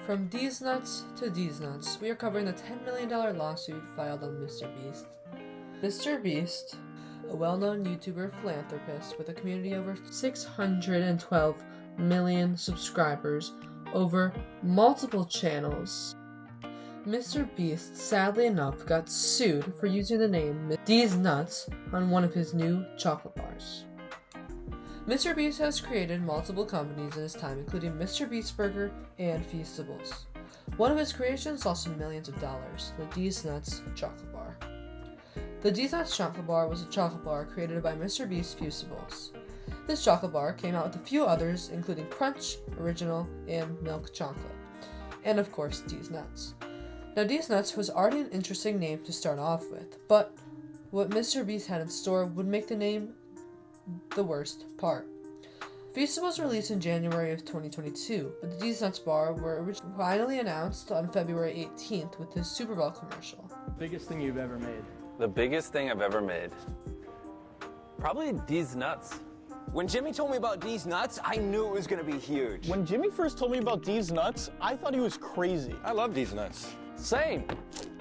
From D's Nuts to D's Nuts, we are covering the $10 million lawsuit filed on Mr. Beast. Mr. Beast, a well-known YouTuber philanthropist with a community of over 612 million subscribers over multiple channels. Mr. Beast, sadly enough, got sued for using the name D's Nuts on one of his new chocolate bars. Mr. Beast has created multiple companies in his time, including Mr. Beast Burger and Feastables. One of his creations lost some millions of dollars, the D's Nuts chocolate bar. The D's Nuts chocolate bar was a chocolate bar created by Mr. Beast Feastables. This chocolate bar came out with a few others, including Crunch, Original, and Milk Chocolate. And of course, D's Nuts. Now, D's Nuts was already an interesting name to start off with, but what Mr. Beast had in store would make the name the worst part. Feastables was released in January of 2022, but the D's Nuts bar were finally announced on February 18th with his Super Bowl commercial. Biggest thing you've ever made? The biggest thing I've ever made? Probably D's Nuts. When Jimmy told me about D's Nuts, I knew it was going to be huge. When Jimmy first told me about D's Nuts, I thought he was crazy. I love D's Nuts. Same.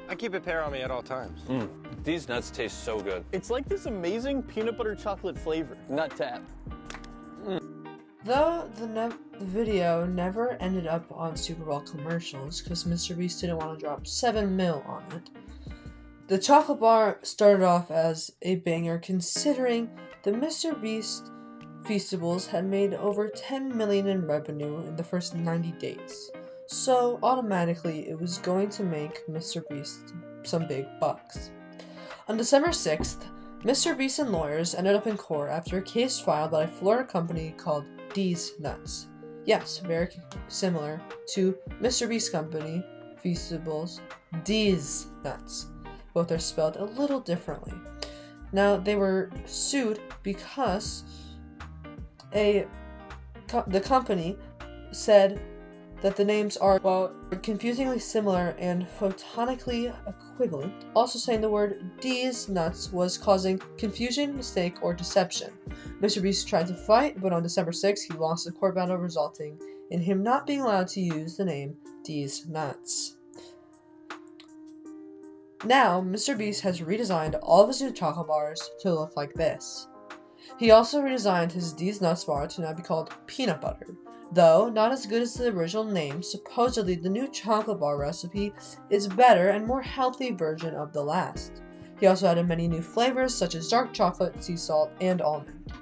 I keep a pair on me at all times. These nuts taste so good. It's like this amazing peanut butter chocolate flavor. Nut tap. Though the video never ended up on Super Bowl commercials because Mr. Beast didn't want to drop $7 million on it, the chocolate bar started off as a banger considering the Mr. Beast Feastables had made over $10 million in revenue in the first 90 days. So automatically it was going to make Mr. Beast some big bucks. On December 6th, Mr. Beast and lawyers ended up in court after a case filed by a Florida company called D's Nuts. Yes, very similar to Mr. Beast's company, Feastables, D's Nuts. Both are spelled a little differently. Now, they were sued because the company said that the names are, well, confusingly similar and phonetically equivalent, also saying the word D's Nuts was causing confusion, mistake, or deception. Mr. Beast tried to fight, but on December 6th, he lost the court battle, resulting in him not being allowed to use the name D's Nuts. Now, Mr. Beast has redesigned all of his new chocolate bars to look like this. He also redesigned his D's Nuts bar to now be called Peanut Butter. Though not as good as the original name, supposedly the new chocolate bar recipe is better and more healthy version of the last. He also added many new flavors such as dark chocolate, sea salt, and almond.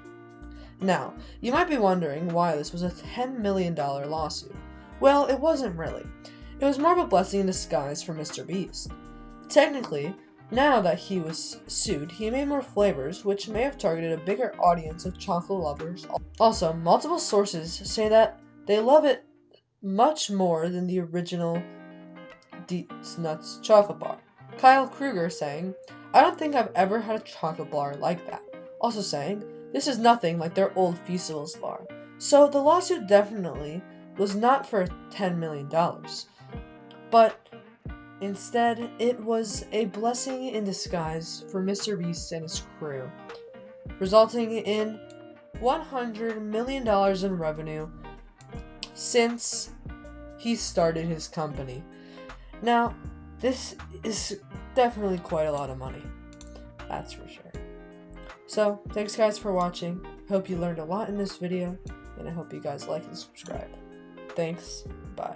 Now, you might be wondering why this was a $10 million lawsuit. Well, it wasn't really. It was more of a blessing in disguise for Mr. Beast. Technically, now that he was sued, he made more flavors, which may have targeted a bigger audience of chocolate lovers. Also, multiple sources say that they love it much more than the original D's Nuts chocolate bar. Kyle Kruger saying, "I don't think I've ever had a chocolate bar like that." Also saying, "This is nothing like their old Feastables bar." So the lawsuit definitely was not for $10 million, but instead, it was a blessing in disguise for Mr. Beast and his crew, resulting in $100 million in revenue since he started his company. Now, this is definitely quite a lot of money, that's for sure. So, thanks guys for watching. Hope you learned a lot in this video, and I hope you guys like and subscribe. Thanks, bye.